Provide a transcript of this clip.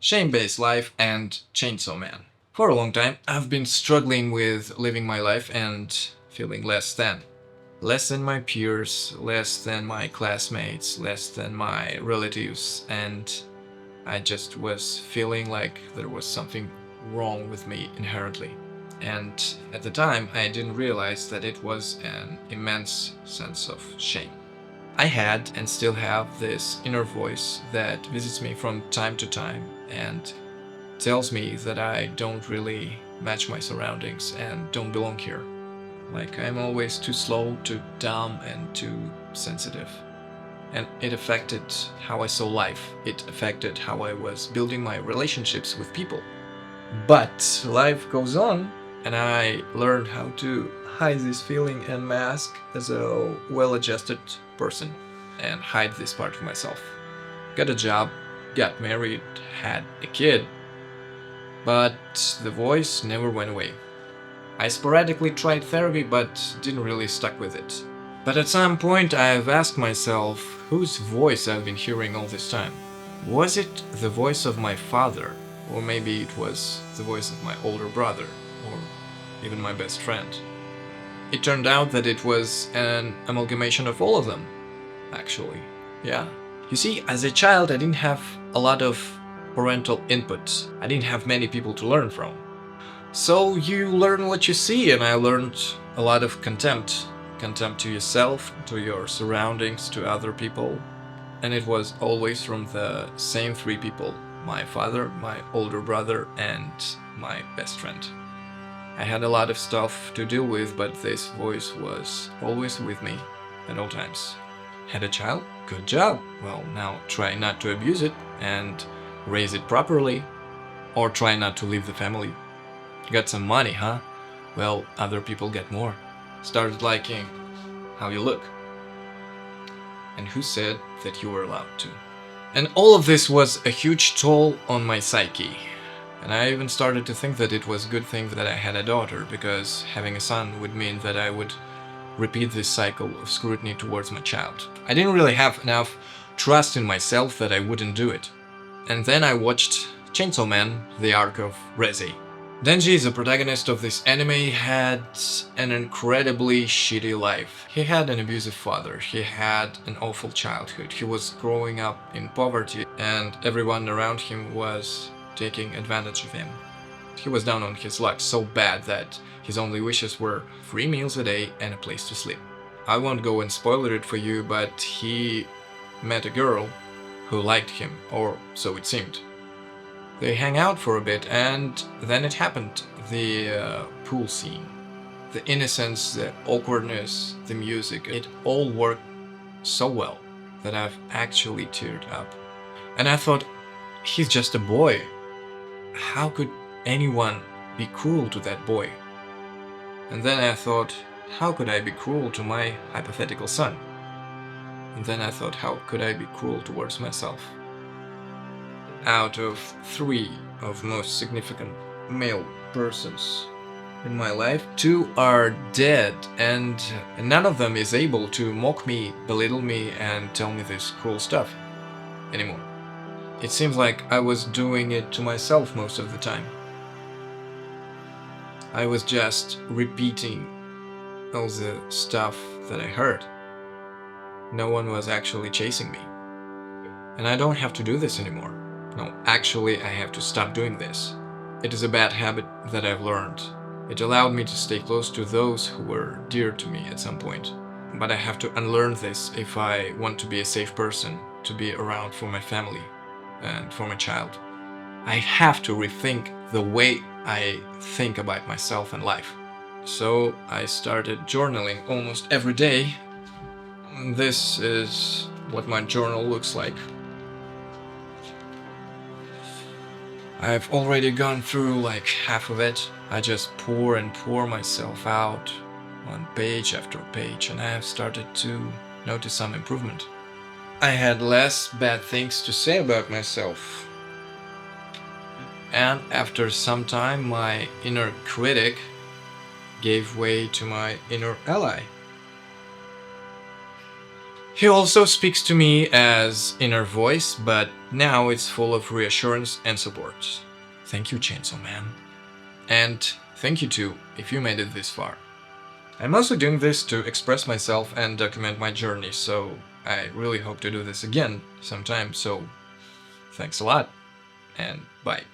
Shame-Based Life and Chainsaw Man. For a long time, I've been struggling with living my life and feeling less than. Less than my peers, less than my classmates, less than my relatives, and I just was feeling like there was something wrong with me inherently. And at the time, I didn't realize that it was an immense sense of shame. I had and still have this inner voice that visits me from time to time and tells me that I don't really match my surroundings and don't belong here. Like I'm always too slow, too dumb, and too sensitive. And it affected how I saw life. It affected how I was building my relationships with people. But life goes on, and I learned how to hide this feeling and mask as a well-adjusted person and hide this part of myself. Got a job, got married, had a kid, but the voice never went away. I sporadically tried therapy but didn't really stuck with it. But at some point I've asked myself whose voice I've been hearing all this time. Was it the voice of my father? Or maybe it was the voice of my older brother, or even my best friend. It turned out that it was an amalgamation of all of them, actually. Yeah. You see, as a child, I didn't have a lot of parental input. I didn't have many people to learn from. So you learn what you see, and I learned a lot of contempt. Contempt to yourself, to your surroundings, to other people. And it was always from the same three people. My father, my older brother, and my best friend. I had a lot of stuff to deal with, but this voice was always with me at all times. Had a child? Good job. Well, now try not to abuse it and raise it properly, or try not to leave the family. Got some money, huh? Well, other people get more. Started liking how you look. And who said that you were allowed to? And all of this was a huge toll on my psyche. And I even started to think that it was a good thing that I had a daughter, because having a son would mean that I would repeat this cycle of scrutiny towards my child. I didn't really have enough trust in myself that I wouldn't do it. And then I watched Chainsaw Man, The Arc of Rezi. Denji, the protagonist of this anime, had an incredibly shitty life. He had an abusive father, he had an awful childhood, he was growing up in poverty, and everyone around him was taking advantage of him. He was down on his luck so bad that his only wishes were 3 meals a day and a place to sleep. I won't go and spoil it for you, but he met a girl who liked him, or so it seemed. They hang out for a bit, and then it happened. The pool scene. The innocence, the awkwardness, the music, it all worked so well that I've actually teared up. And I thought, he's just a boy. How could anyone be cruel to that boy? And then I thought, how could I be cruel to my hypothetical son? And then I thought, how could I be cruel towards myself? Out of 3 of most significant male persons in my life, 2 are dead, and none of them is able to mock me, belittle me, and tell me this cruel stuff anymore. It seems like I was doing it to myself most of the time. I was just repeating all the stuff that I heard. No one was actually chasing me. And I don't have to do this anymore. No, actually, I have to stop doing this. It is a bad habit that I've learned. It allowed me to stay close to those who were dear to me at some point. But I have to unlearn this if I want to be a safe person, to be around for my family and for my child. I have to rethink the way I think about myself and life. So I started journaling almost every day. This is what my journal looks like. I've already gone through like half of it. I just pour and pour myself out on page after page, and I have started to notice some improvement. I had less bad things to say about myself. And after some time, my inner critic gave way to my inner ally. He also speaks to me as inner voice, but now it's full of reassurance and support. Thank you, Chainsaw Man. And thank you too, if you made it this far. I'm mostly doing this to express myself and document my journey, so I really hope to do this again sometime, so thanks a lot, and bye.